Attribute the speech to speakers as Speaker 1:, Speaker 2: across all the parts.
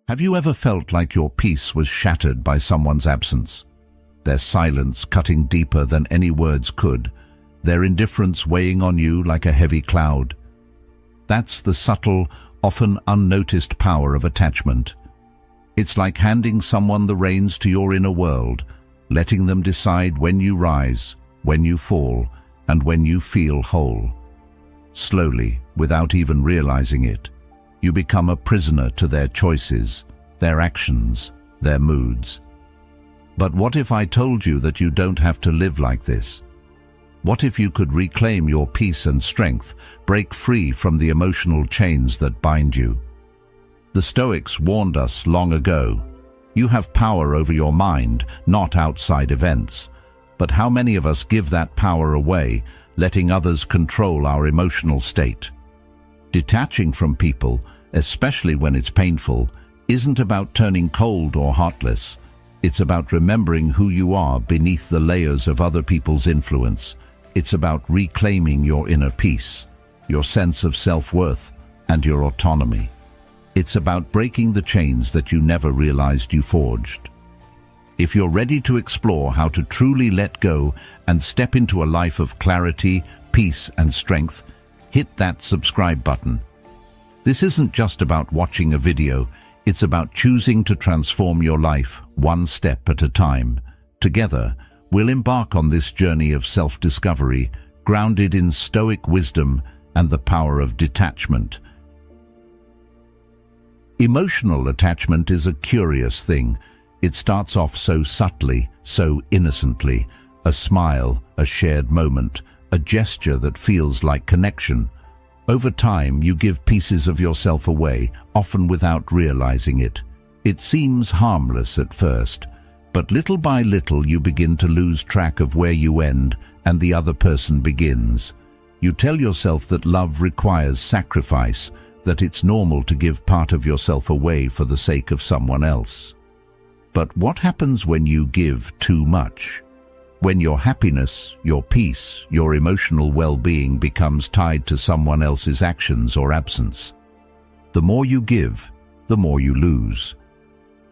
Speaker 1: Have you ever felt like your peace was shattered by someone's absence? Their silence cutting deeper than any words could, their indifference weighing on you like a heavy cloud. That's the subtle, often unnoticed power of attachment. It's like handing someone the reins to your inner world, letting them decide when you rise, when you fall, and when you feel whole. Slowly, without even realizing it, you become a prisoner to their choices, their actions, their moods. But what if I told you that you don't have to live like this? What if you could reclaim your peace and strength, break free from the emotional chains that bind you? The Stoics warned us long ago. You have power over your mind, not outside events. But how many of us give that power away, letting others control our emotional state? Detaching from people, especially when it's painful, isn't about turning cold or heartless. It's about remembering who you are beneath the layers of other people's influence. It's about reclaiming your inner peace, your sense of self-worth, and your autonomy. It's about breaking the chains that you never realized you forged. If you're ready to explore how to truly let go and step into a life of clarity, peace, and strength, hit that subscribe button. This isn't just about watching a video, it's about choosing to transform your life one step at a time. Together, we'll embark on this journey of self-discovery, grounded in Stoic wisdom and the power of detachment. Emotional attachment is a curious thing. It starts off so subtly, so innocently. A smile, a shared moment, a gesture that feels like connection. Over time, you give pieces of yourself away, often without realizing it. It seems harmless at first, but little by little you begin to lose track of where you end and the other person begins. You tell yourself that love requires sacrifice, that it's normal to give part of yourself away for the sake of someone else. But what happens when you give too much? When your happiness, your peace, your emotional well-being becomes tied to someone else's actions or absence. The more you give, the more you lose.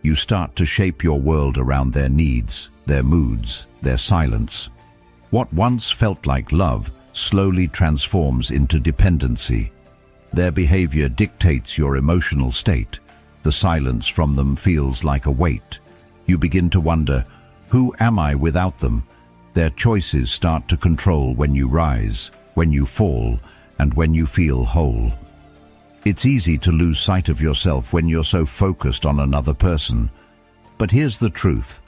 Speaker 1: You start to shape your world around their needs, their moods, their silence. What once felt like love slowly transforms into dependency. Their behavior dictates your emotional state. The silence from them feels like a weight. You begin to wonder, who am I without them? Their choices start to control when you rise, when you fall, and when you feel whole. It's easy to lose sight of yourself when you're so focused on another person. But here's the truth.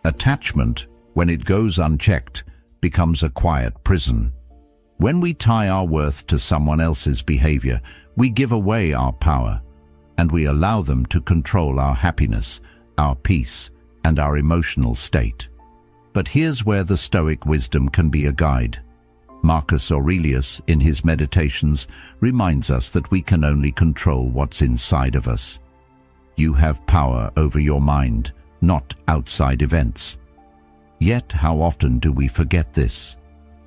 Speaker 1: Attachment, when it goes unchecked, becomes a quiet prison. When we tie our worth to someone else's behavior, we give away our power, and we allow them to control our happiness, our peace, and our emotional state. But here's where the Stoic wisdom can be a guide. Marcus Aurelius, in his Meditations, reminds us that we can only control what's inside of us. You have power over your mind, not outside events. Yet, how often do we forget this?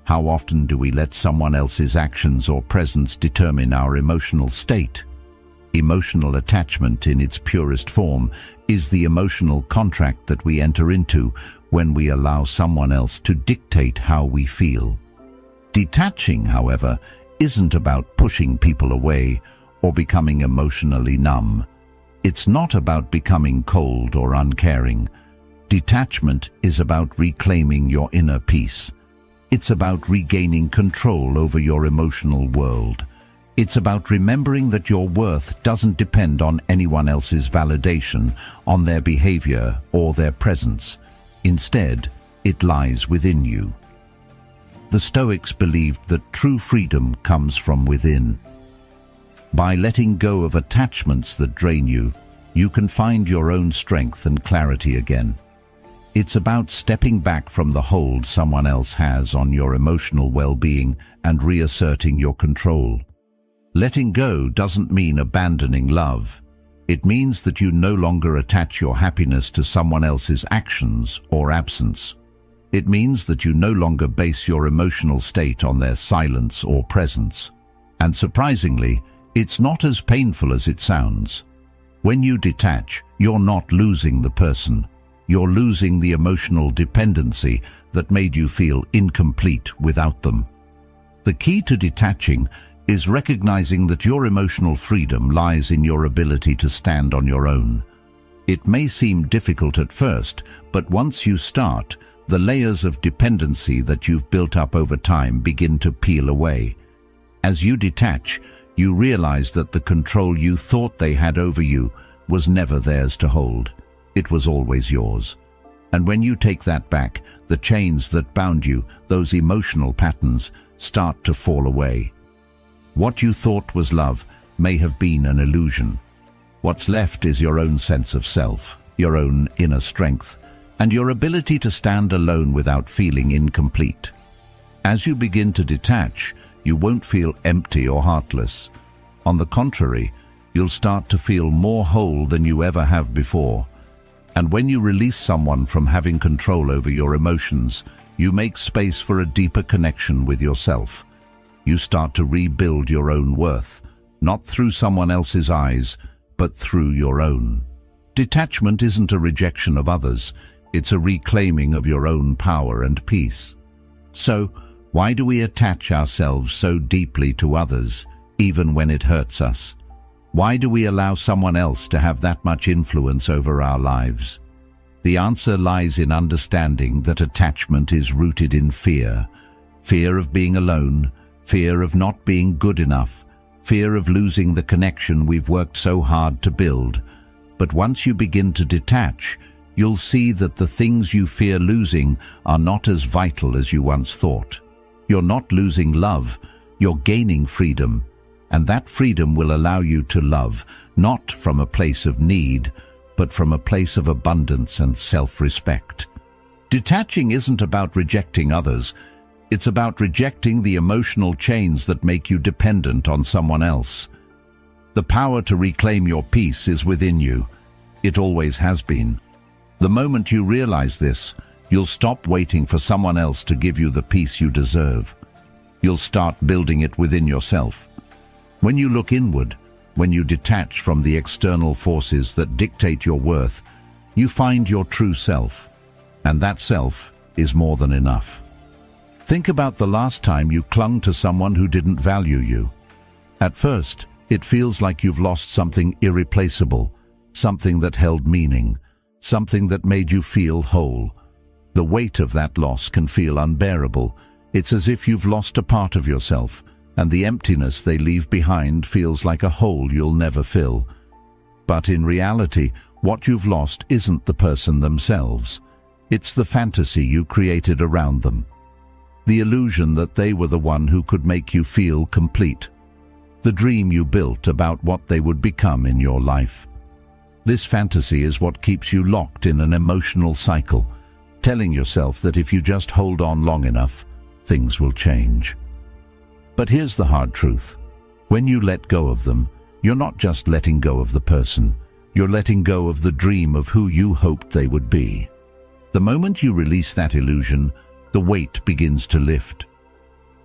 Speaker 1: How often do we let someone else's actions or presence determine our emotional state? Emotional attachment in its purest form is the emotional contract that we enter into when we allow someone else to dictate how we feel. Detaching, however, isn't about pushing people away or becoming emotionally numb. It's not about becoming cold or uncaring. Detachment is about reclaiming your inner peace. It's about regaining control over your emotional world. It's about remembering that your worth doesn't depend on anyone else's validation, on their behavior or their presence. Instead, it lies within you. The Stoics believed that true freedom comes from within. By letting go of attachments that drain you, you can find your own strength and clarity again. It's about stepping back from the hold someone else has on your emotional well-being and reasserting your control. Letting go doesn't mean abandoning love. It means that you no longer attach your happiness to someone else's actions or absence. It means that you no longer base your emotional state on their silence or presence. And surprisingly, it's not as painful as it sounds. When you detach, you're not losing the person. You're losing the emotional dependency that made you feel incomplete without them. The key to detaching is recognizing that your emotional freedom lies in your ability to stand on your own. It may seem difficult at first, but once you start, the layers of dependency that you've built up over time begin to peel away. As you detach, you realize that the control you thought they had over you was never theirs to hold. It was always yours. And when you take that back, the chains that bound you, those emotional patterns, start to fall away. What you thought was love may have been an illusion. What's left is your own sense of self, your own inner strength, and your ability to stand alone without feeling incomplete. As you begin to detach, you won't feel empty or heartless. On the contrary, you'll start to feel more whole than you ever have before. And when you release someone from having control over your emotions, you make space for a deeper connection with yourself. You start to rebuild your own worth, not through someone else's eyes, but through your own. Detachment isn't a rejection of others, it's a reclaiming of your own power and peace. So, why do we attach ourselves so deeply to others, even when it hurts us? Why do we allow someone else to have that much influence over our lives? The answer lies in understanding that attachment is rooted in fear. Fear of being alone, fear of not being good enough, fear of losing the connection we've worked so hard to build. But once you begin to detach, you'll see that the things you fear losing are not as vital as you once thought. You're not losing love, you're gaining freedom. And that freedom will allow you to love, not from a place of need, but from a place of abundance and self-respect. Detaching isn't about rejecting others, it's about rejecting the emotional chains that make you dependent on someone else. The power to reclaim your peace is within you. It always has been. The moment you realize this, you'll stop waiting for someone else to give you the peace you deserve. You'll start building it within yourself. When you look inward, when you detach from the external forces that dictate your worth, you find your true self, and that self is more than enough. Think about the last time you clung to someone who didn't value you. At first, it feels like you've lost something irreplaceable, something that held meaning, something that made you feel whole. The weight of that loss can feel unbearable. It's as if you've lost a part of yourself, and the emptiness they leave behind feels like a hole you'll never fill. But in reality, what you've lost isn't the person themselves. It's the fantasy you created around them. The illusion that they were the one who could make you feel complete. The dream you built about what they would become in your life. This fantasy is what keeps you locked in an emotional cycle, telling yourself that if you just hold on long enough, things will change. But here's the hard truth. When you let go of them, you're not just letting go of the person. You're letting go of the dream of who you hoped they would be. The moment you release that illusion, the weight begins to lift.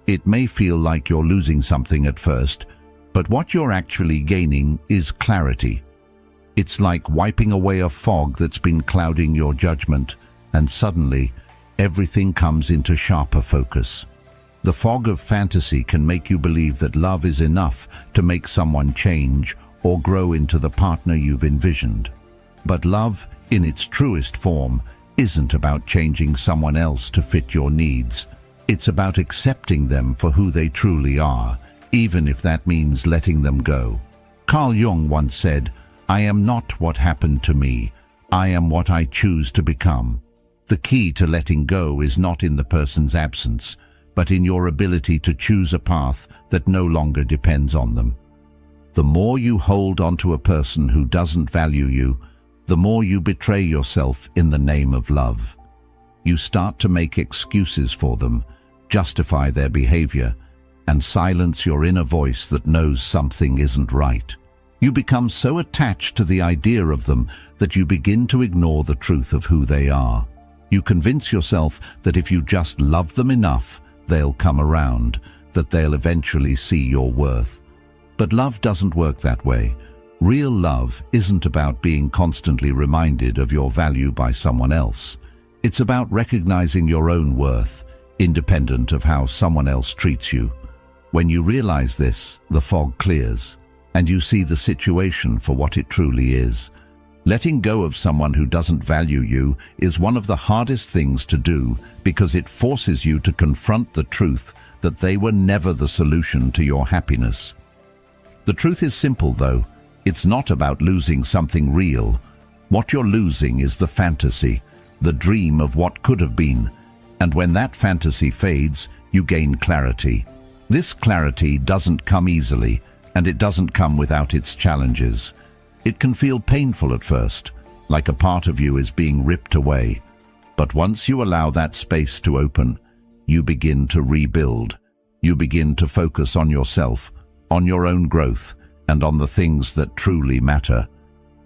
Speaker 1: It may feel like you're losing something at first, but what you're actually gaining is clarity. It's like wiping away a fog that's been clouding your judgment, and suddenly, everything comes into sharper focus. The fog of fantasy can make you believe that love is enough to make someone change or grow into the partner you've envisioned. But love, in its truest form, isn't about changing someone else to fit your needs. It's about accepting them for who they truly are, even if that means letting them go. Carl Jung once said, "I am not what happened to me. I am what I choose to become." The key to letting go is not in the person's absence, but in your ability to choose a path that no longer depends on them. The more you hold onto a person who doesn't value you, the more you betray yourself in the name of love. You start to make excuses for them, justify their behavior, and silence your inner voice that knows something isn't right. You become so attached to the idea of them that you begin to ignore the truth of who they are. You convince yourself that if you just love them enough, they'll come around, that they'll eventually see your worth. But love doesn't work that way. Real love isn't about being constantly reminded of your value by someone else. It's about recognizing your own worth, independent of how someone else treats you. When you realize this, the fog clears, and you see the situation for what it truly is. Letting go of someone who doesn't value you is one of the hardest things to do because it forces you to confront the truth that they were never the solution to your happiness. The truth is simple, though. It's not about losing something real. What you're losing is the fantasy, the dream of what could have been. And when that fantasy fades, you gain clarity. This clarity doesn't come easily, and it doesn't come without its challenges. It can feel painful at first, like a part of you is being ripped away. But once you allow that space to open, you begin to rebuild. You begin to focus on yourself, on your own growth, and on the things that truly matter.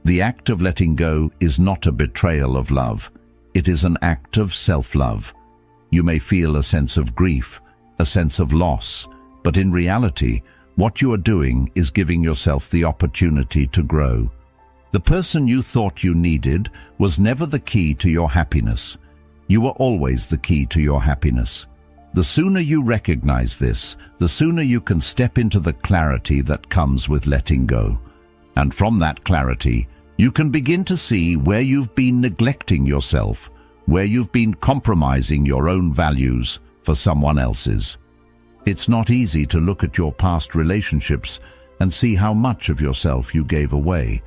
Speaker 1: The act of letting go is not a betrayal of love. It is an act of self-love. You may feel a sense of grief, a sense of loss, but in reality, what you are doing is giving yourself the opportunity to grow. The person you thought you needed was never the key to your happiness. You were always the key to your happiness. The sooner you recognize this, the sooner you can step into the clarity that comes with letting go. And from that clarity, you can begin to see where you've been neglecting yourself, where you've been compromising your own values for someone else's. It's not easy to look at your past relationships and see how much of yourself you gave away.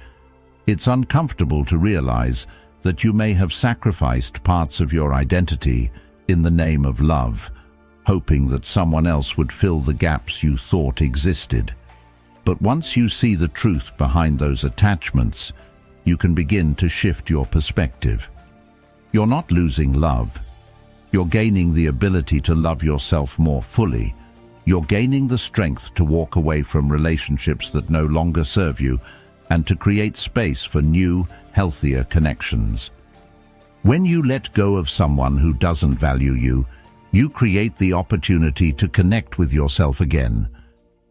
Speaker 1: It's uncomfortable to realize that you may have sacrificed parts of your identity in the name of love, hoping that someone else would fill the gaps you thought existed. But once you see the truth behind those attachments, you can begin to shift your perspective. You're not losing love. You're gaining the ability to love yourself more fully. You're gaining the strength to walk away from relationships that no longer serve you and to create space for new, healthier connections. When you let go of someone who doesn't value you, you create the opportunity to connect with yourself again.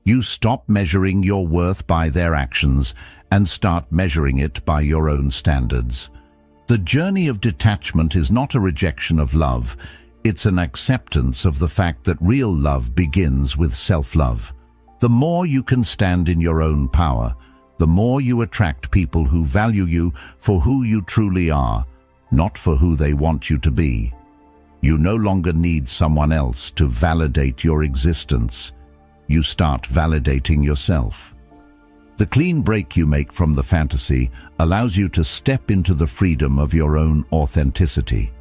Speaker 1: You stop measuring your worth by their actions and start measuring it by your own standards. The journey of detachment is not a rejection of love. It's an acceptance of the fact that real love begins with self-love. The more you can stand in your own power, the more you attract people who value you for who you truly are, not for who they want you to be. You no longer need someone else to validate your existence. You start validating yourself. The clean break you make from the fantasy allows you to step into the freedom of your own authenticity.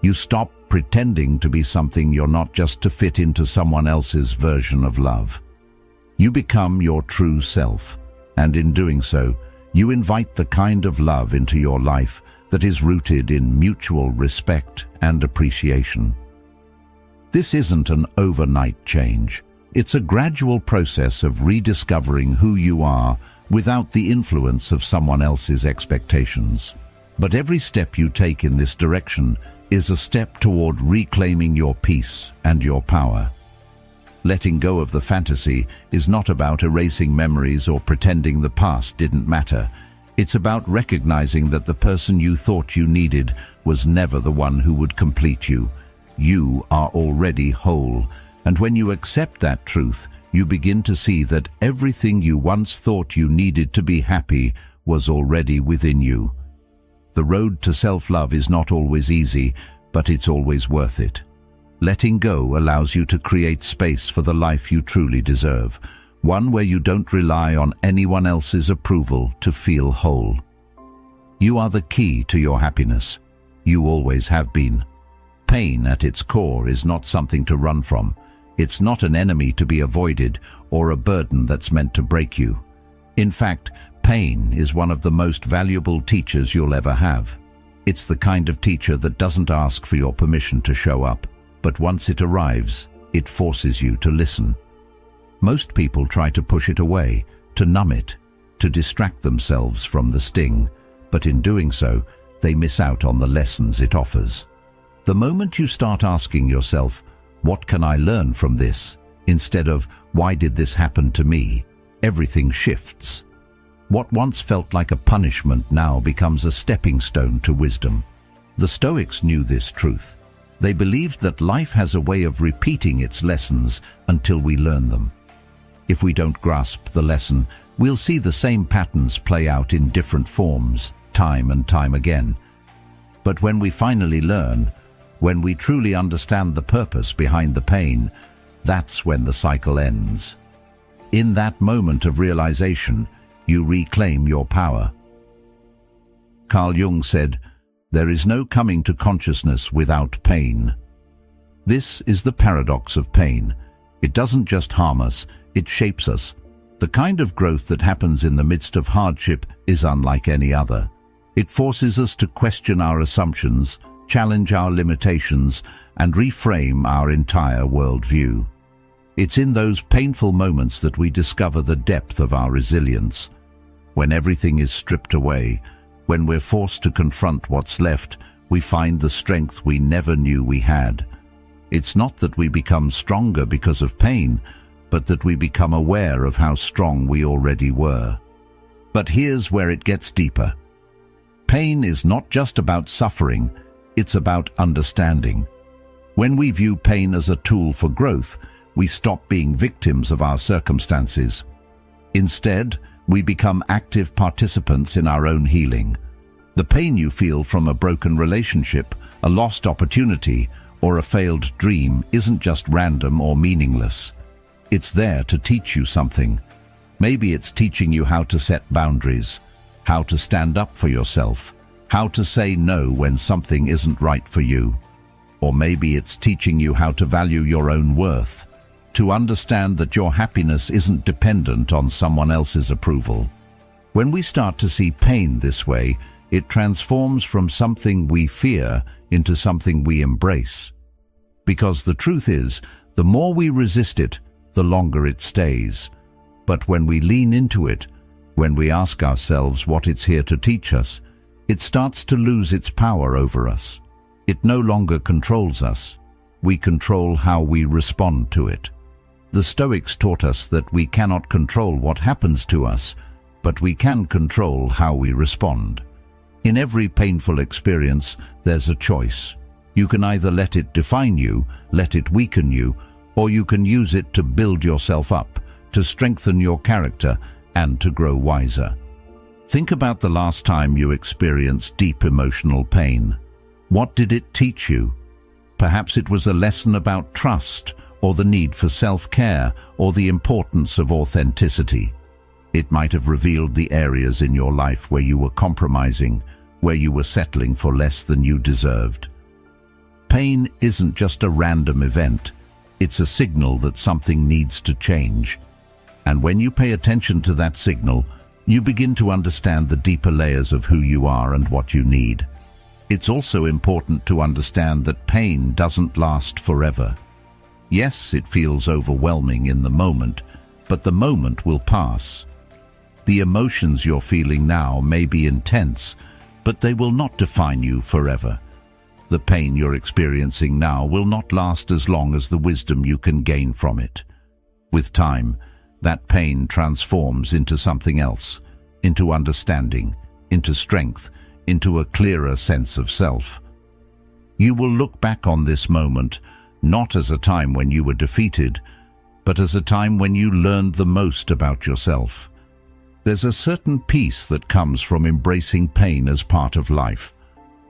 Speaker 1: You stop pretending to be something you're not just to fit into someone else's version of love. You become your true self, and in doing so, you invite the kind of love into your life that is rooted in mutual respect and appreciation. This isn't an overnight change. It's a gradual process of rediscovering who you are without the influence of someone else's expectations. But every step you take in this direction is a step toward reclaiming your peace and your power. Letting go of the fantasy is not about erasing memories or pretending the past didn't matter. It's about recognizing that the person you thought you needed was never the one who would complete you. You are already whole, and when you accept that truth, you begin to see that everything you once thought you needed to be happy was already within you. The road to self-love is not always easy, but it's always worth it. Letting go allows you to create space for the life you truly deserve, one where you don't rely on anyone else's approval to feel whole. You are the key to your happiness. You always have been. Pain at its core is not something to run from. It's not an enemy to be avoided or a burden that's meant to break you. In fact, pain is one of the most valuable teachers you'll ever have. It's the kind of teacher that doesn't ask for your permission to show up, but once it arrives, it forces you to listen. Most people try to push it away, to numb it, to distract themselves from the sting, but in doing so, they miss out on the lessons it offers. The moment you start asking yourself, "What can I learn from this?" instead of "Why did this happen to me?" everything shifts. What once felt like a punishment now becomes a stepping stone to wisdom. The Stoics knew this truth. They believed that life has a way of repeating its lessons until we learn them. If we don't grasp the lesson, we'll see the same patterns play out in different forms, time and time again. But when we finally learn, when we truly understand the purpose behind the pain, that's when the cycle ends. In that moment of realization, you reclaim your power. Carl Jung said, "There is no coming to consciousness without pain." This is the paradox of pain. It doesn't just harm us, it shapes us. The kind of growth that happens in the midst of hardship is unlike any other. It forces us to question our assumptions, challenge our limitations, and reframe our entire worldview. It's in those painful moments that we discover the depth of our resilience. When everything is stripped away, when we're forced to confront what's left, we find the strength we never knew we had. It's not that we become stronger because of pain, but that we become aware of how strong we already were. But here's where it gets deeper. Pain is not just about suffering, it's about understanding. When we view pain as a tool for growth, we stop being victims of our circumstances. Instead, we become active participants in our own healing. The pain you feel from a broken relationship, a lost opportunity, or a failed dream isn't just random or meaningless. It's there to teach you something. Maybe it's teaching you how to set boundaries, how to stand up for yourself, how to say no when something isn't right for you. Or maybe it's teaching you how to value your own worth, to understand that your happiness isn't dependent on someone else's approval. When we start to see pain this way, it transforms from something we fear into something we embrace. Because the truth is, the more we resist it, the longer it stays. But when we lean into it, when we ask ourselves what it's here to teach us, it starts to lose its power over us. It no longer controls us. We control how we respond to it. The Stoics taught us that we cannot control what happens to us, but we can control how we respond. In every painful experience, there's a choice. You can either let it define you, let it weaken you, or you can use it to build yourself up, to strengthen your character, and to grow wiser. Think about the last time you experienced deep emotional pain. What did it teach you? Perhaps it was a lesson about trust, or the need for self-care, or the importance of authenticity. It might have revealed the areas in your life where you were compromising, where you were settling for less than you deserved. Pain isn't just a random event. It's a signal that something needs to change. And when you pay attention to that signal, you begin to understand the deeper layers of who you are and what you need. It's also important to understand that pain doesn't last forever. Yes, it feels overwhelming in the moment, but the moment will pass. The emotions you're feeling now may be intense, but they will not define you forever. The pain you're experiencing now will not last as long as the wisdom you can gain from it. With time, that pain transforms into something else, into understanding, into strength, into a clearer sense of self. You will look back on this moment not as a time when you were defeated, but as a time when you learned the most about yourself. There's a certain peace that comes from embracing pain as part of life.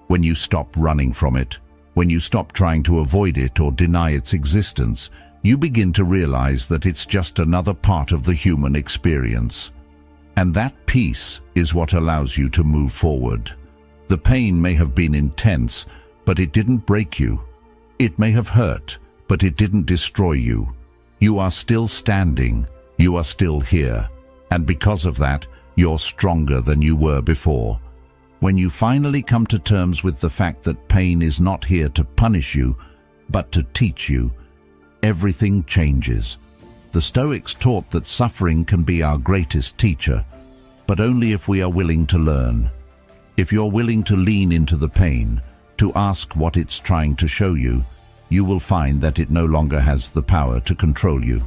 Speaker 1: When you stop running from it, when you stop trying to avoid it or deny its existence, you begin to realize that it's just another part of the human experience. And that peace is what allows you to move forward. The pain may have been intense, but it didn't break you. It may have hurt, but it didn't destroy you. You are still standing, you are still here, and because of that, you're stronger than you were before. When you finally come to terms with the fact that pain is not here to punish you, but to teach you, everything changes. The Stoics taught that suffering can be our greatest teacher, but only if we are willing to learn. If you're willing to lean into the pain, to ask what it's trying to show you, you will find that it no longer has the power to control you.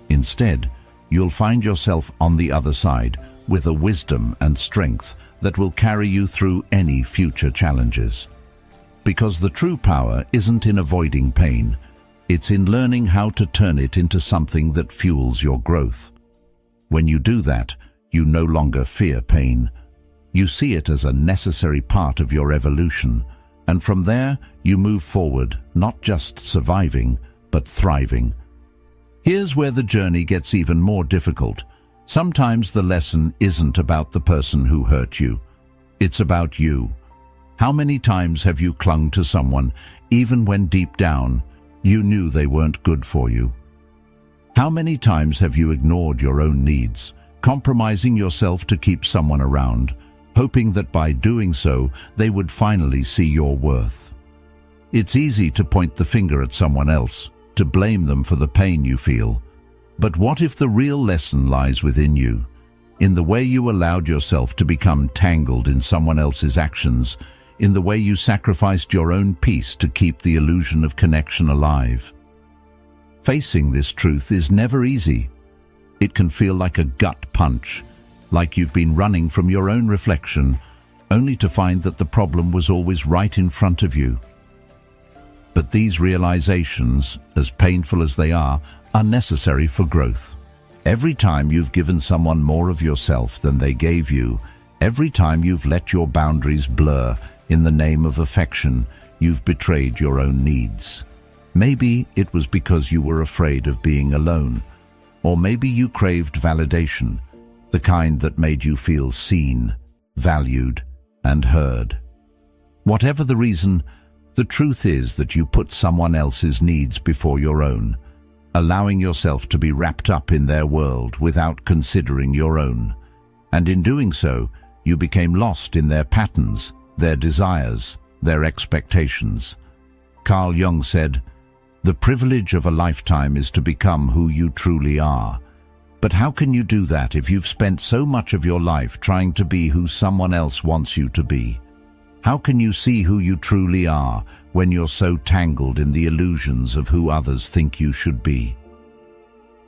Speaker 1: Instead, you'll find yourself on the other side, with a wisdom and strength that will carry you through any future challenges. Because the true power isn't in avoiding pain, it's in learning how to turn it into something that fuels your growth. When you do that, you no longer fear pain. You see it as a necessary part of your evolution, and from there you move forward, not just surviving, but thriving. Here's where the journey gets even more difficult. Sometimes the lesson isn't about the person who hurt you. It's about you. How many times have you clung to someone, even when deep down you knew they weren't good for you? How many times have you ignored your own needs, compromising yourself to keep someone around, hoping that by doing so they would finally see your worth? It's easy to point the finger at someone else, to blame them for the pain you feel. But what if the real lesson lies within you, in the way you allowed yourself to become tangled in someone else's actions, in the way you sacrificed your own peace to keep the illusion of connection alive? Facing this truth is never easy. It can feel like a gut punch, like you've been running from your own reflection, only to find that the problem was always right in front of you. But these realizations, as painful as they are necessary for growth. Every time you've given someone more of yourself than they gave you, every time you've let your boundaries blur in the name of affection, you've betrayed your own needs. Maybe it was because you were afraid of being alone, or maybe you craved validation, the kind that made you feel seen, valued, and heard. Whatever the reason, the truth is that you put someone else's needs before your own, allowing yourself to be wrapped up in their world without considering your own. And in doing so, you became lost in their patterns, their desires, their expectations. Carl Jung said, "The privilege of a lifetime is to become who you truly are." But how can you do that if you've spent so much of your life trying to be who someone else wants you to be? How can you see who you truly are when you're so tangled in the illusions of who others think you should be?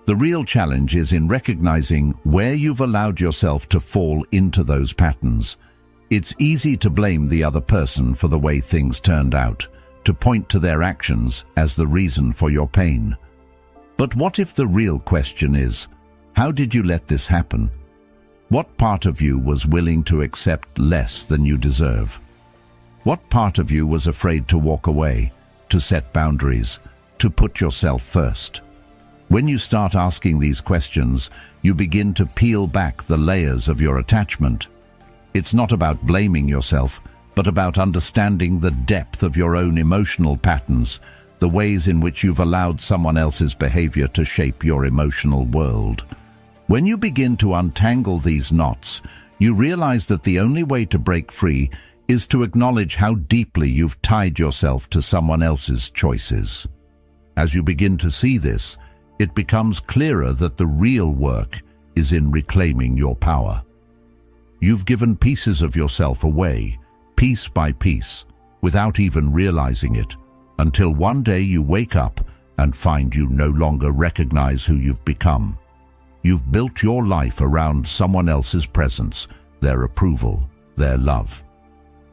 Speaker 1: The real challenge is in recognizing where you've allowed yourself to fall into those patterns. It's easy to blame the other person for the way things turned out, to point to their actions as the reason for your pain. But what if the real question is, how did you let this happen? What part of you was willing to accept less than you deserve? What part of you was afraid to walk away, to set boundaries, to put yourself first? When you start asking these questions, you begin to peel back the layers of your attachment. It's not about blaming yourself, but about understanding the depth of your own emotional patterns, the ways in which you've allowed someone else's behavior to shape your emotional world. When you begin to untangle these knots, you realize that the only way to break free is to acknowledge how deeply you've tied yourself to someone else's choices. As you begin to see this, it becomes clearer that the real work is in reclaiming your power. You've given pieces of yourself away, piece by piece, without even realizing it, until one day you wake up and find you no longer recognize who you've become. You've built your life around someone else's presence, their approval, their love.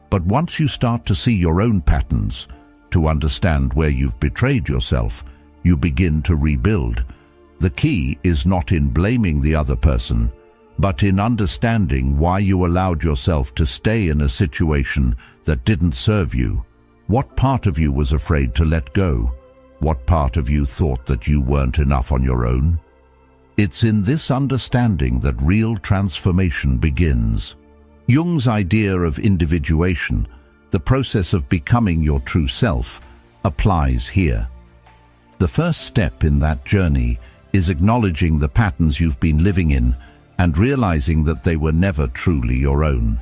Speaker 1: But once you start to see your own patterns, to understand where you've betrayed yourself, you begin to rebuild. The key is not in blaming the other person, but in understanding why you allowed yourself to stay in a situation that didn't serve you. What part of you was afraid to let go? What part of you thought that you weren't enough on your own? It's in this understanding that real transformation begins. Jung's idea of individuation, the process of becoming your true self, applies here. The first step in that journey is acknowledging the patterns you've been living in and realizing that they were never truly your own.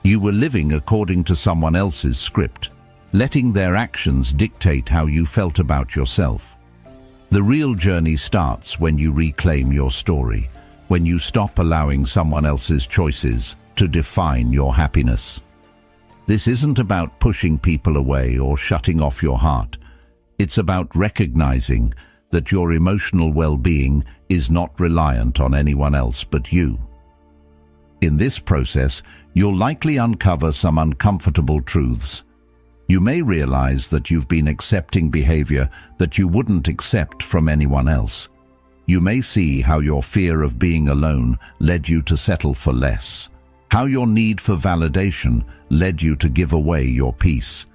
Speaker 1: You were living according to someone else's script, letting their actions dictate how you felt about yourself. The real journey starts when you reclaim your story, when you stop allowing someone else's choices to define your happiness. This isn't about pushing people away or shutting off your heart. It's about recognizing that your emotional well-being is not reliant on anyone else but you. In this process, you'll likely uncover some uncomfortable truths. You may realize that you've been accepting behavior that you wouldn't accept from anyone else. You may see how your fear of being alone led you to settle for less, how your need for validation led you to give away your peace.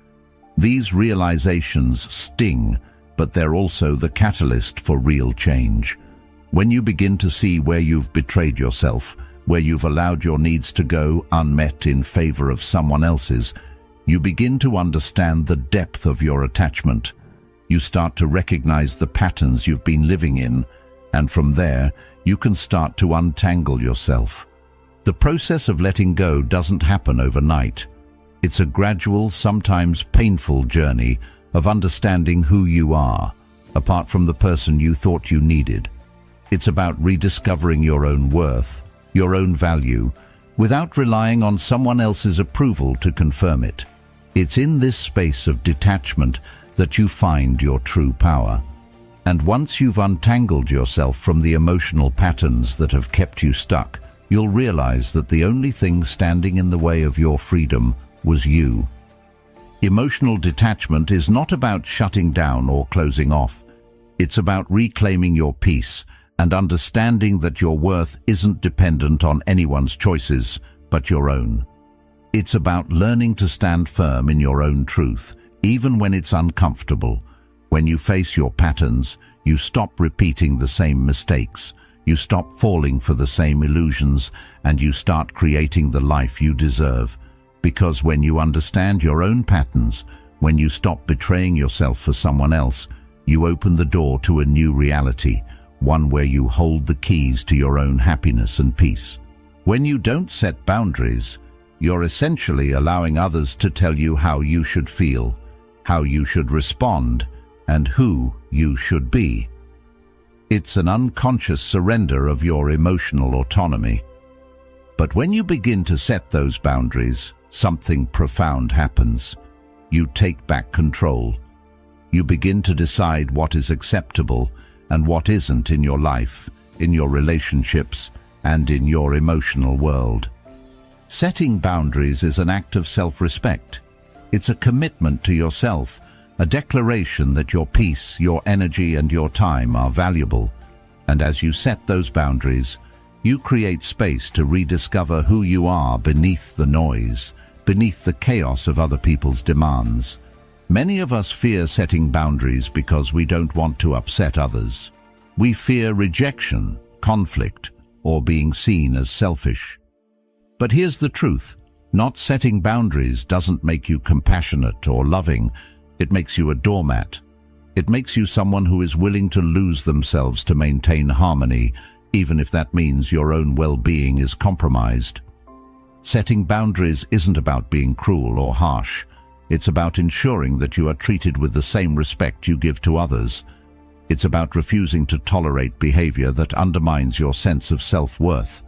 Speaker 1: These realizations sting, but they're also the catalyst for real change. When you begin to see where you've betrayed yourself, where you've allowed your needs to go unmet in favor of someone else's, you begin to understand the depth of your attachment. You start to recognize the patterns you've been living in, and from there, you can start to untangle yourself. The process of letting go doesn't happen overnight. It's a gradual, sometimes painful journey of understanding who you are, apart from the person you thought you needed. It's about rediscovering your own worth, your own value, without relying on someone else's approval to confirm it. It's in this space of detachment that you find your true power. And once you've untangled yourself from the emotional patterns that have kept you stuck, you'll realize that the only thing standing in the way of your freedom was you. Emotional detachment is not about shutting down or closing off. It's about reclaiming your peace and understanding that your worth isn't dependent on anyone's choices, but your own. It's about learning to stand firm in your own truth, even when it's uncomfortable. When you face your patterns, you stop repeating the same mistakes, you stop falling for the same illusions, and you start creating the life you deserve. Because when you understand your own patterns, when you stop betraying yourself for someone else, you open the door to a new reality, one where you hold the keys to your own happiness and peace. When you don't set boundaries, you're essentially allowing others to tell you how you should feel, how you should respond, and who you should be. It's an unconscious surrender of your emotional autonomy. But when you begin to set those boundaries, something profound happens. You take back control. You begin to decide what is acceptable and what isn't in your life, in your relationships, and in your emotional world. Setting boundaries is an act of self-respect. It's a commitment to yourself, a declaration that your peace, your energy, and your time are valuable. And as you set those boundaries, you create space to rediscover who you are beneath the noise, beneath the chaos of other people's demands. Many of us fear setting boundaries because we don't want to upset others. We fear rejection, conflict, or being seen as selfish. But here's the truth. Not setting boundaries doesn't make you compassionate or loving. It makes you a doormat. It makes you someone who is willing to lose themselves to maintain harmony, even if that means your own well-being is compromised. Setting boundaries isn't about being cruel or harsh. It's about ensuring that you are treated with the same respect you give to others. It's about refusing to tolerate behavior that undermines your sense of self-worth.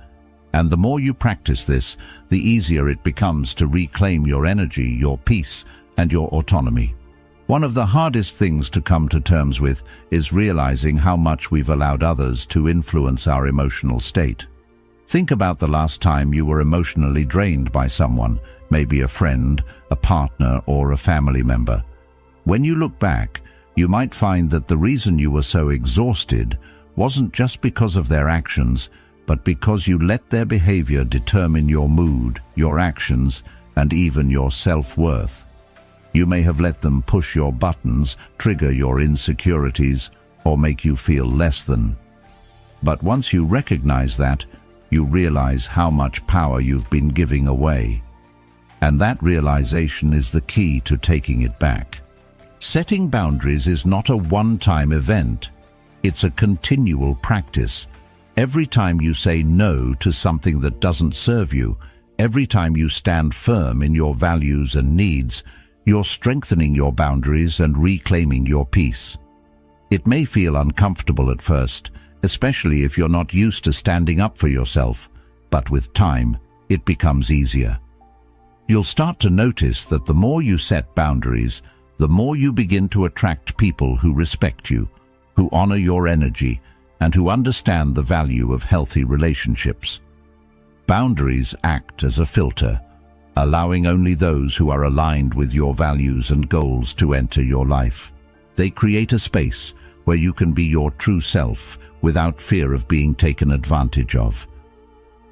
Speaker 1: And the more you practice this, the easier it becomes to reclaim your energy, your peace, and your autonomy. One of the hardest things to come to terms with is realizing how much we've allowed others to influence our emotional state. Think about the last time you were emotionally drained by someone, maybe a friend, a partner, or a family member. When you look back, you might find that the reason you were so exhausted wasn't just because of their actions, but because you let their behavior determine your mood, your actions, and even your self-worth. You may have let them push your buttons, trigger your insecurities, or make you feel less than. But once you recognize that, you realize how much power you've been giving away. And that realization is the key to taking it back. Setting boundaries is not a one-time event. It's a continual practice. Every time you say no to something that doesn't serve you, every time you stand firm in your values and needs, you're strengthening your boundaries and reclaiming your peace. It may feel uncomfortable at first, especially if you're not used to standing up for yourself, but with time, it becomes easier. You'll start to notice that the more you set boundaries, the more you begin to attract people who respect you, who honor your energy, and who understand the value of healthy relationships. Boundaries act as a filter, allowing only those who are aligned with your values and goals to enter your life. They create a space where you can be your true self without fear of being taken advantage of.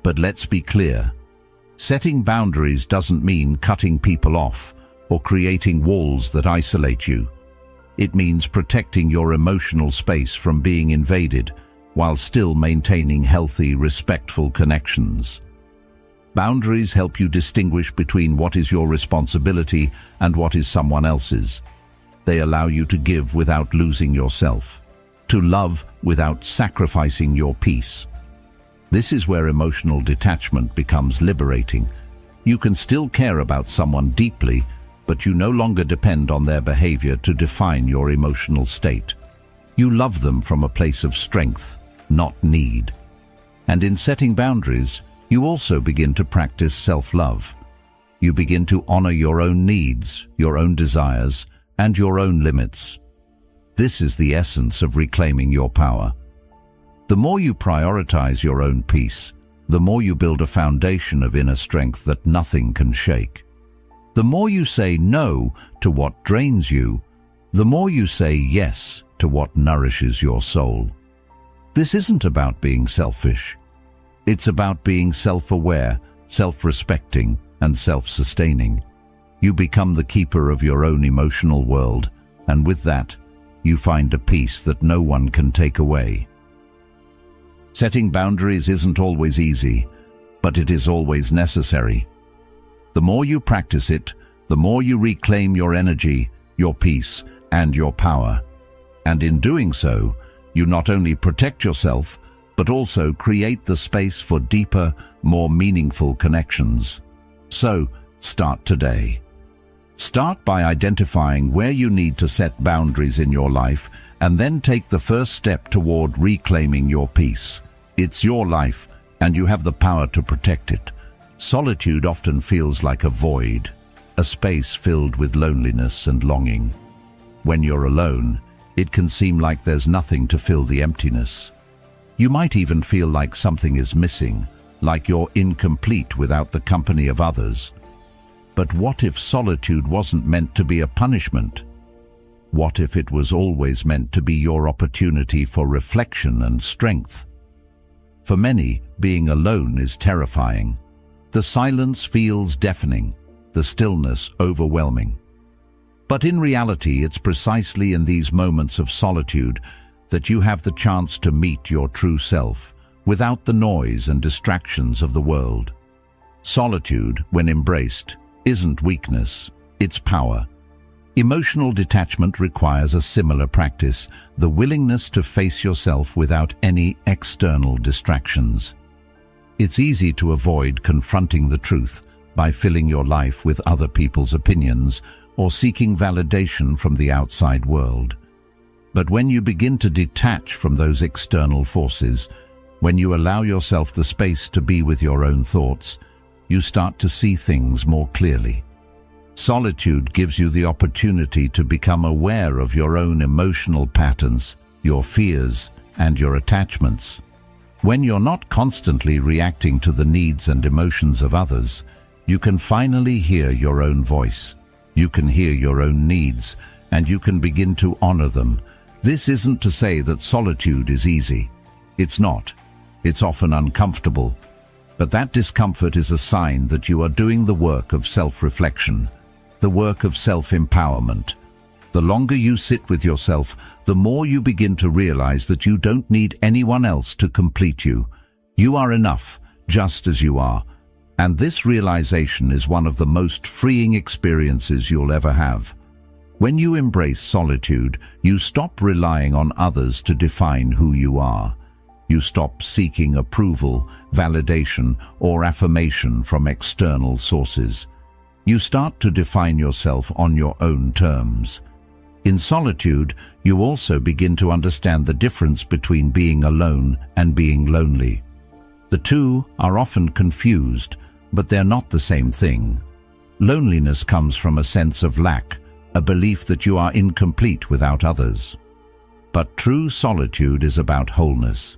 Speaker 1: But let's be clear. Setting boundaries doesn't mean cutting people off or creating walls that isolate you. It means protecting your emotional space from being invaded while still maintaining healthy, respectful connections. Boundaries help you distinguish between what is your responsibility and what is someone else's. They allow you to give without losing yourself, to love without sacrificing your peace. This is where emotional detachment becomes liberating. You can still care about someone deeply, but you no longer depend on their behavior to define your emotional state. You love them from a place of strength, not need. And in setting boundaries, you also begin to practice self-love. You begin to honor your own needs, your own desires, and your own limits. This is the essence of reclaiming your power. The more you prioritize your own peace, the more you build a foundation of inner strength that nothing can shake. The more you say no to what drains you, the more you say yes to what nourishes your soul. This isn't about being selfish. It's about being self-aware, self-respecting, and self-sustaining. You become the keeper of your own emotional world, and with that, you find a peace that no one can take away. Setting boundaries isn't always easy, but it is always necessary. The more you practice it, the more you reclaim your energy, your peace, and your power. And in doing so, you not only protect yourself, but also create the space for deeper, more meaningful connections. So, start today. Start by identifying where you need to set boundaries in your life, and then take the first step toward reclaiming your peace. It's your life, and you have the power to protect it. Solitude often feels like a void, a space filled with loneliness and longing. When you're alone, it can seem like there's nothing to fill the emptiness. You might even feel like something is missing, like you're incomplete without the company of others. But what if solitude wasn't meant to be a punishment? What if it was always meant to be your opportunity for reflection and strength? For many, being alone is terrifying. The silence feels deafening, the stillness overwhelming. But in reality, it's precisely in these moments of solitude that you have the chance to meet your true self, without the noise and distractions of the world. Solitude, when embraced, isn't weakness, it's power. Emotional detachment requires a similar practice, the willingness to face yourself without any external distractions. It's easy to avoid confronting the truth by filling your life with other people's opinions or seeking validation from the outside world. But when you begin to detach from those external forces, when you allow yourself the space to be with your own thoughts, you start to see things more clearly. Solitude gives you the opportunity to become aware of your own emotional patterns, your fears, and your attachments. When you're not constantly reacting to the needs and emotions of others, you can finally hear your own voice. You can hear your own needs, and you can begin to honor them. This isn't to say that solitude is easy. It's not. It's often uncomfortable. But that discomfort is a sign that you are doing the work of self-reflection, the work of self-empowerment. The longer you sit with yourself, the more you begin to realize that you don't need anyone else to complete you. You are enough, just as you are. And this realization is one of the most freeing experiences you'll ever have. When you embrace solitude, you stop relying on others to define who you are. You stop seeking approval, validation, or affirmation from external sources. You start to define yourself on your own terms. In solitude, you also begin to understand the difference between being alone and being lonely. The two are often confused, but they're not the same thing. Loneliness comes from a sense of lack, a belief that you are incomplete without others. But true solitude is about wholeness.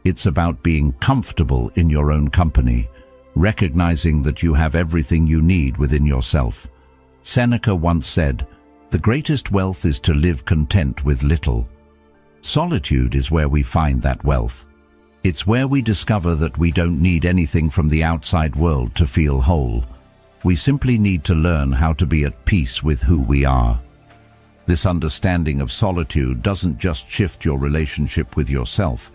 Speaker 1: It's about being comfortable in your own company, recognizing that you have everything you need within yourself. Seneca once said, "The greatest wealth is to live content with little." Solitude is where we find that wealth. It's where we discover that we don't need anything from the outside world to feel whole. We simply need to learn how to be at peace with who we are. This understanding of solitude doesn't just shift your relationship with yourself,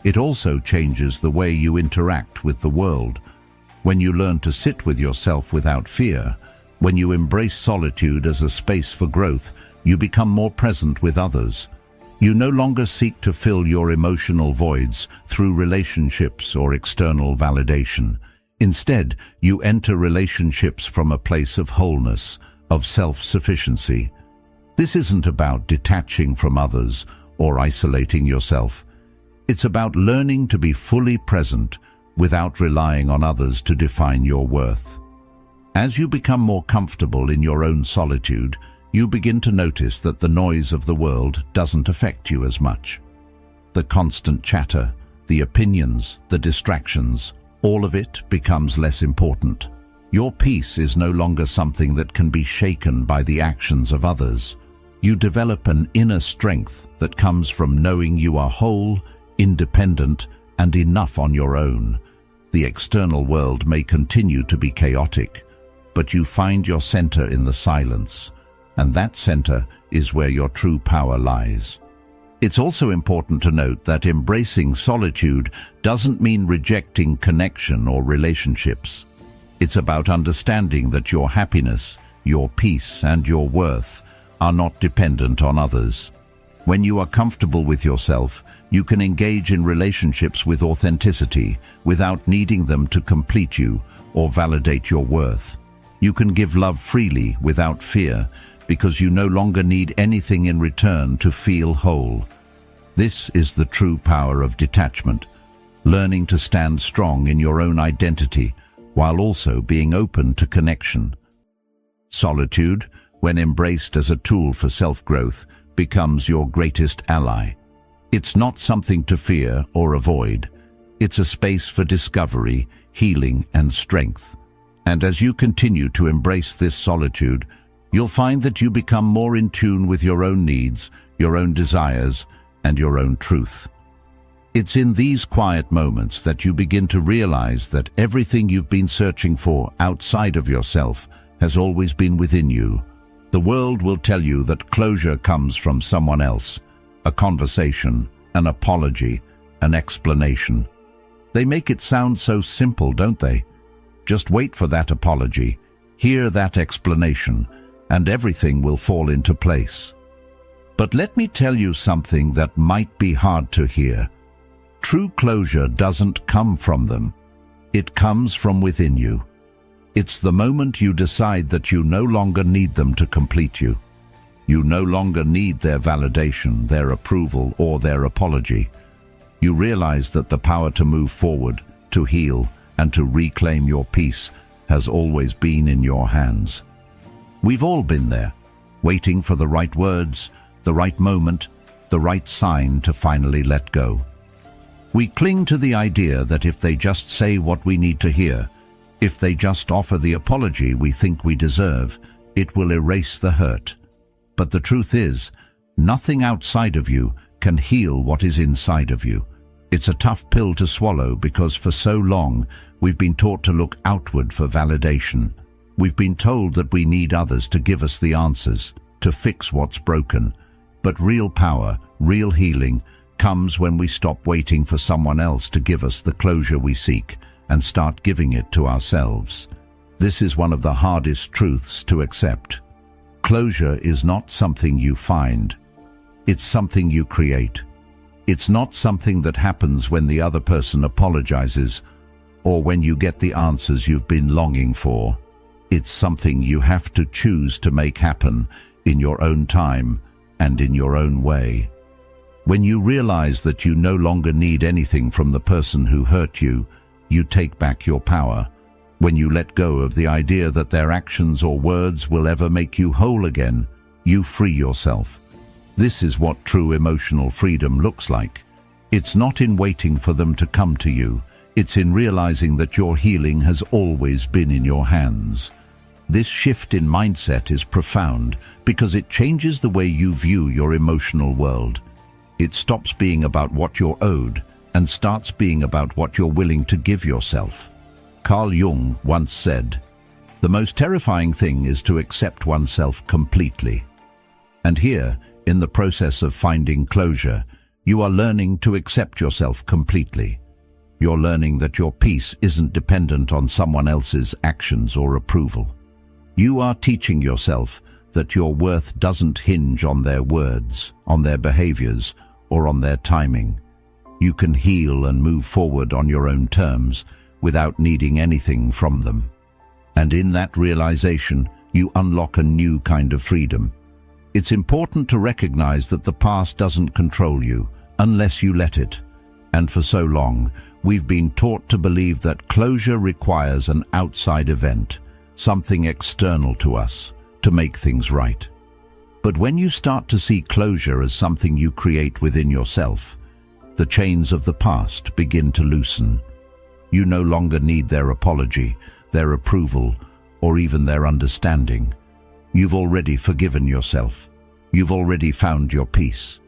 Speaker 1: it also changes the way you interact with the world. When you learn to sit with yourself without fear, when you embrace solitude as a space for growth, you become more present with others. You no longer seek to fill your emotional voids through relationships or external validation. Instead, you enter relationships from a place of wholeness, of self-sufficiency. This isn't about detaching from others or isolating yourself. It's about learning to be fully present without relying on others to define your worth. As you become more comfortable in your own solitude, you begin to notice that the noise of the world doesn't affect you as much. The constant chatter, the opinions, the distractions, all of it becomes less important. Your peace is no longer something that can be shaken by the actions of others. You develop an inner strength that comes from knowing you are whole, independent, and enough on your own. The external world may continue to be chaotic, but you find your center in the silence, and that center is where your true power lies. It's also important to note that embracing solitude doesn't mean rejecting connection or relationships. It's about understanding that your happiness, your peace, and your worth are not dependent on others. When you are comfortable with yourself, you can engage in relationships with authenticity without needing them to complete you or validate your worth. You can give love freely without fear because you no longer need anything in return to feel whole. This is the true power of detachment, learning to stand strong in your own identity while also being open to connection. Solitude, when embraced as a tool for self-growth, becomes your greatest ally. It's not something to fear or avoid. It's a space for discovery, healing, and strength. And as you continue to embrace this solitude, you'll find that you become more in tune with your own needs, your own desires, and your own truth. It's in these quiet moments that you begin to realize that everything you've been searching for outside of yourself has always been within you. The world will tell you that closure comes from someone else, a conversation, an apology, an explanation. They make it sound so simple, don't they? Just wait for that apology, hear that explanation, and everything will fall into place. But let me tell you something that might be hard to hear. True closure doesn't come from them. It comes from within you. It's the moment you decide that you no longer need them to complete you. You no longer need their validation, their approval, or their apology. You realize that the power to move forward, to heal, and to reclaim your peace has always been in your hands. We've all been there, waiting for the right words, the right moment, the right sign to finally let go. We cling to the idea that if they just say what we need to hear, if they just offer the apology we think we deserve, it will erase the hurt. But the truth is, nothing outside of you can heal what is inside of you. It's a tough pill to swallow because for so long we've been taught to look outward for validation. We've been told that we need others to give us the answers, to fix what's broken. But real power, real healing, comes when we stop waiting for someone else to give us the closure we seek and start giving it to ourselves. This is one of the hardest truths to accept. Closure is not something you find. It's something you create. It's not something that happens when the other person apologizes or when you get the answers you've been longing for. It's something you have to choose to make happen in your own time and in your own way. When you realize that you no longer need anything from the person who hurt you, you take back your power. When you let go of the idea that their actions or words will ever make you whole again, you free yourself. This is what true emotional freedom looks like. It's not in waiting for them to come to you. It's in realizing that your healing has always been in your hands. This shift in mindset is profound because it changes the way you view your emotional world. It stops being about what you're owed and starts being about what you're willing to give yourself. Carl Jung once said, "The most terrifying thing is to accept oneself completely." And here, in the process of finding closure, you are learning to accept yourself completely. You're learning that your peace isn't dependent on someone else's actions or approval. You are teaching yourself that your worth doesn't hinge on their words, on their behaviors, or on their timing. You can heal and move forward on your own terms without needing anything from them. And in that realization, you unlock a new kind of freedom. It's important to recognize that the past doesn't control you unless you let it. And for so long, we've been taught to believe that closure requires an outside event, something external to us, to make things right. But when you start to see closure as something you create within yourself, the chains of the past begin to loosen. You no longer need their apology, their approval, or even their understanding. You've already forgiven yourself. You've already found your peace.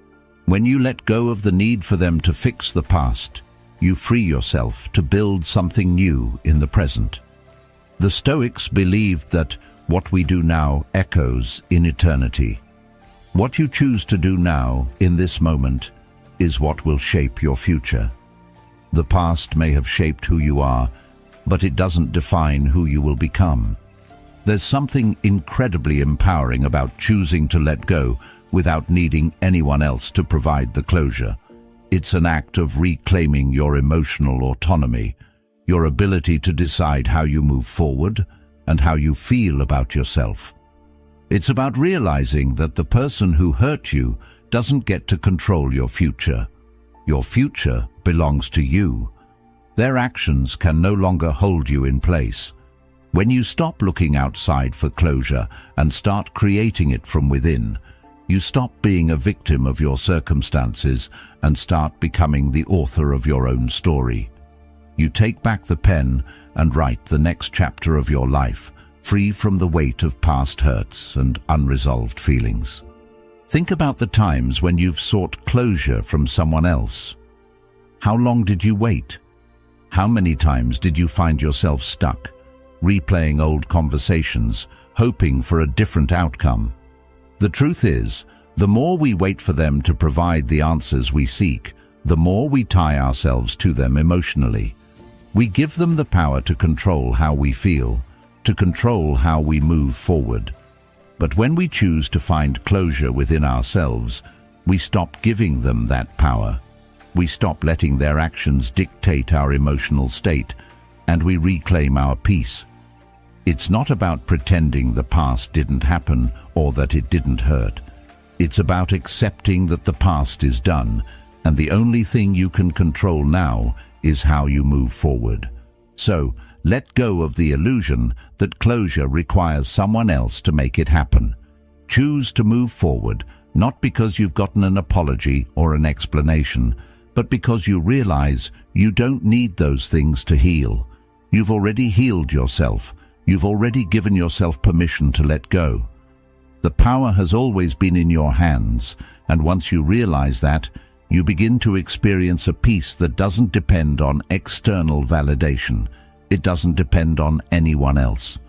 Speaker 1: When you let go of the need for them to fix the past, you free yourself to build something new in the present. The Stoics believed that what we do now echoes in eternity. What you choose to do now, in this moment, is what will shape your future. The past may have shaped who you are, but it doesn't define who you will become. There's something incredibly empowering about choosing to let go without needing anyone else to provide the closure. It's an act of reclaiming your emotional autonomy, your ability to decide how you move forward and how you feel about yourself. It's about realizing that the person who hurt you doesn't get to control your future. Your future belongs to you. Their actions can no longer hold you in place. When you stop looking outside for closure and start creating it from within, you stop being a victim of your circumstances and start becoming the author of your own story. You take back the pen and write the next chapter of your life, free from the weight of past hurts and unresolved feelings. Think about the times when you've sought closure from someone else. How long did you wait? How many times did you find yourself stuck, replaying old conversations, hoping for a different outcome? The truth is, the more we wait for them to provide the answers we seek, the more we tie ourselves to them emotionally. We give them the power to control how we feel, to control how we move forward. But when we choose to find closure within ourselves, we stop giving them that power. We stop letting their actions dictate our emotional state, and we reclaim our peace. It's not about pretending the past didn't happen or that it didn't hurt. It's about accepting that the past is done, and the only thing you can control now is how you move forward. So, let go of the illusion that closure requires someone else to make it happen. Choose to move forward, not because you've gotten an apology or an explanation, but because you realize you don't need those things to heal. You've already healed yourself. You've already given yourself permission to let go. The power has always been in your hands, and once you realize that, you begin to experience a peace that doesn't depend on external validation. It doesn't depend on anyone else.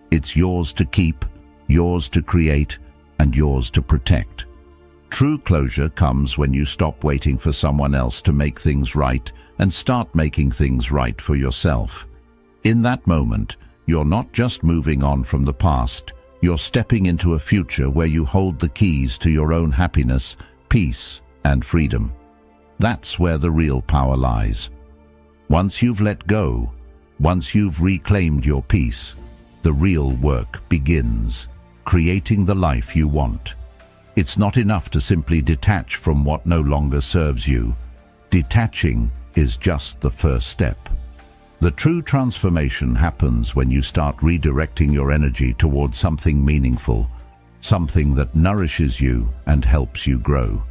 Speaker 1: It's yours to keep, yours to create, and yours to protect. True closure comes when you stop waiting for someone else to make things right and start making things right for yourself. In that moment, you're not just moving on from the past, you're stepping into a future where you hold the keys to your own happiness, peace, and freedom. That's where the real power lies. Once you've let go, once you've reclaimed your peace, the real work begins, creating the life you want. It's not enough to simply detach from what no longer serves you. Detaching is just the first step. The true transformation happens when you start redirecting your energy towards something meaningful, something that nourishes you and helps you grow.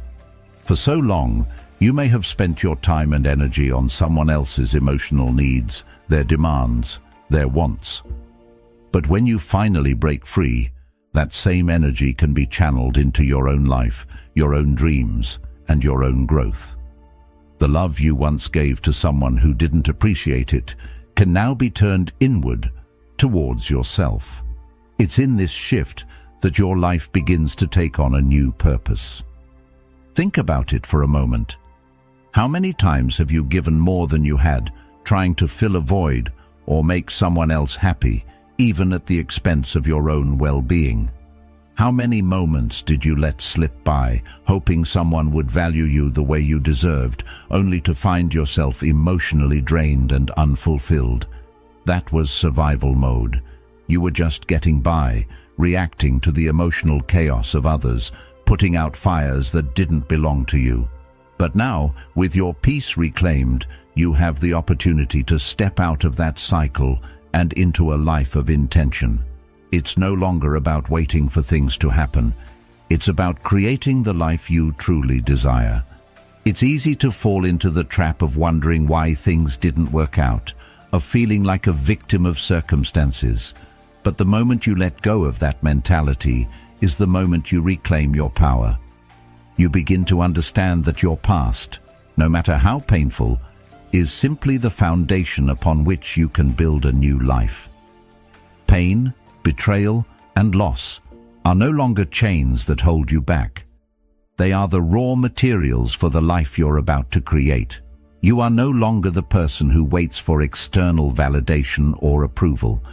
Speaker 1: For so long, You may have spent your time and energy on someone else's emotional needs, their demands, their wants. But when you finally break free, that same energy can be channeled into your own life, your own dreams, and your own growth. The love you once gave to someone who didn't appreciate it can now be turned inward, towards yourself. It's in this shift that your life begins to take on a new purpose. Think about it for a moment. How many times have you given more than you had, trying to fill a void or make someone else happy, even at the expense of your own well-being? How many moments did you let slip by, hoping someone would value you the way you deserved, only to find yourself emotionally drained and unfulfilled? That was survival mode. You were just getting by, reacting to the emotional chaos of others, putting out fires that didn't belong to you. But now, with your peace reclaimed, you have the opportunity to step out of that cycle and into a life of intention. It's no longer about waiting for things to happen. It's about creating the life you truly desire. It's easy to fall into the trap of wondering why things didn't work out, of feeling like a victim of circumstances. But the moment you let go of that mentality is the moment you reclaim your power. You begin to understand that your past, no matter how painful, is simply the foundation upon which you can build a new life. Pain, betrayal, and loss are no longer chains that hold you back. They are the raw materials for the life you're about to create. You are no longer the person who waits for external validation or approval.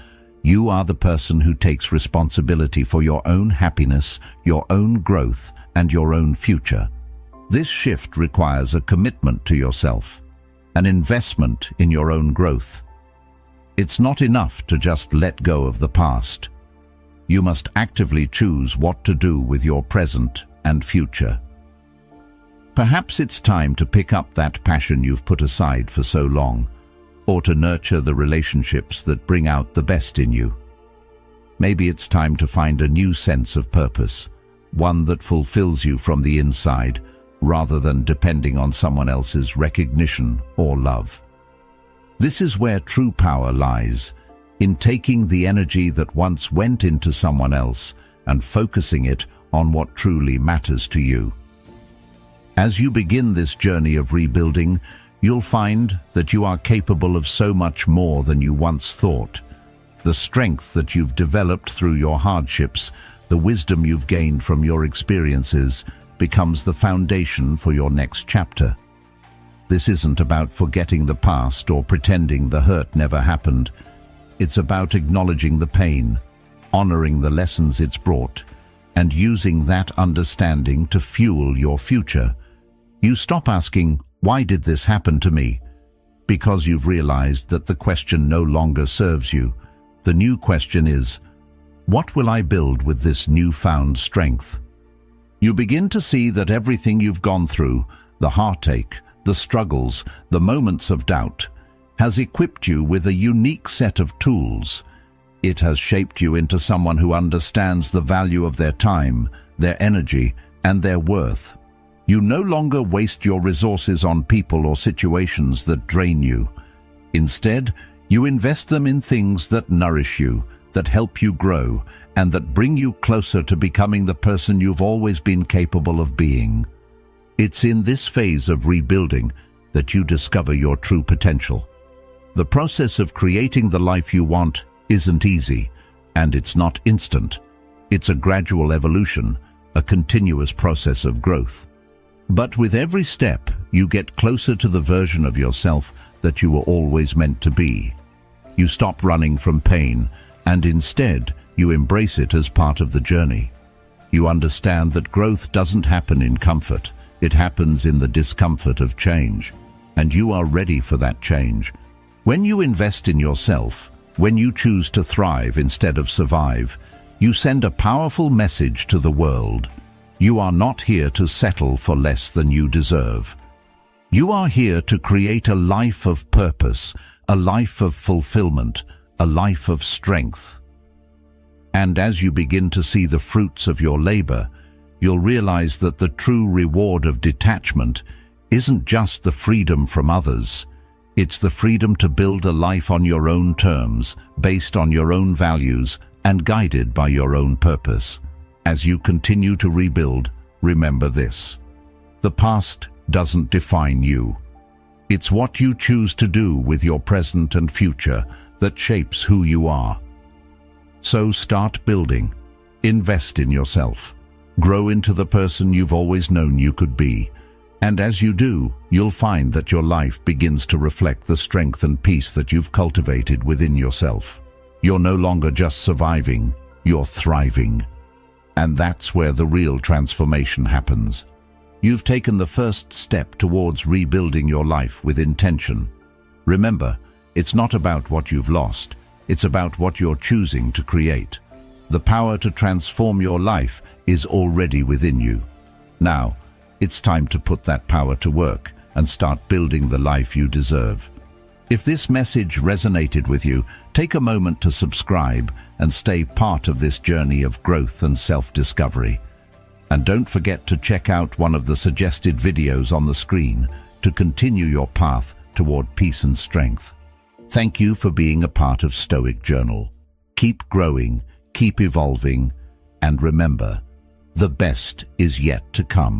Speaker 1: You are the person who takes responsibility for your own happiness, your own growth, and your own future. This shift requires a commitment to yourself, an investment in your own growth. It's not enough to just let go of the past. You must actively choose what to do with your present and future. Perhaps it's time to pick up that passion you've put aside for so long, or to nurture the relationships that bring out the best in you. Maybe it's time to find a new sense of purpose, one that fulfills you from the inside, rather than depending on someone else's recognition or love. This is where true power lies, in taking the energy that once went into someone else and focusing it on what truly matters to you. As you begin this journey of rebuilding, you'll find that you are capable of so much more than you once thought. The strength that you've developed through your hardships, the wisdom you've gained from your experiences, becomes the foundation for your next chapter. This isn't about forgetting the past or pretending the hurt never happened. It's about acknowledging the pain, honoring the lessons it's brought, and using that understanding to fuel your future. You stop asking, "Why did this happen to me?" because you've realized that the question no longer serves you. The new question is, what will I build with this newfound strength? You begin to see that everything you've gone through, the heartache, the struggles, the moments of doubt, has equipped you with a unique set of tools. It has shaped you into someone who understands the value of their time, their energy, and their worth. You no longer waste your resources on people or situations that drain you. Instead, you invest them in things that nourish you, that help you grow, and that bring you closer to becoming the person you've always been capable of being. It's in this phase of rebuilding that you discover your true potential. The process of creating the life you want isn't easy, and it's not instant. It's a gradual evolution, a continuous process of growth. But with every step, you get closer to the version of yourself that you were always meant to be. You stop running from pain, and instead, you embrace it as part of the journey. You understand that growth doesn't happen in comfort. It happens in the discomfort of change, and you are ready for that change. When you invest in yourself, when you choose to thrive instead of survive, you send a powerful message to the world. You are not here to settle for less than you deserve. You are here to create a life of purpose, a life of fulfillment, a life of strength. And as you begin to see the fruits of your labor, you'll realize that the true reward of detachment isn't just the freedom from others. It's the freedom to build a life on your own terms, based on your own values, and guided by your own purpose. As you continue to rebuild, remember this: the past doesn't define you. It's what you choose to do with your present and future that shapes who you are. So start building. Invest in yourself. Grow into the person you've always known you could be. And as you do, you'll find that your life begins to reflect the strength and peace that you've cultivated within yourself. You're no longer just surviving, you're thriving. And that's where the real transformation happens. You've taken the first step towards rebuilding your life with intention. Remember, it's not about what you've lost, it's about what you're choosing to create. The power to transform your life is already within you. Now, it's time to put that power to work and start building the life you deserve. If this message resonated with you, take a moment to subscribe and stay part of this journey of growth and self-discovery. And don't forget to check out one of the suggested videos on the screen to continue your path toward peace and strength. Thank you for being a part of Stoic Journal. Keep growing, keep evolving, and remember, the best is yet to come.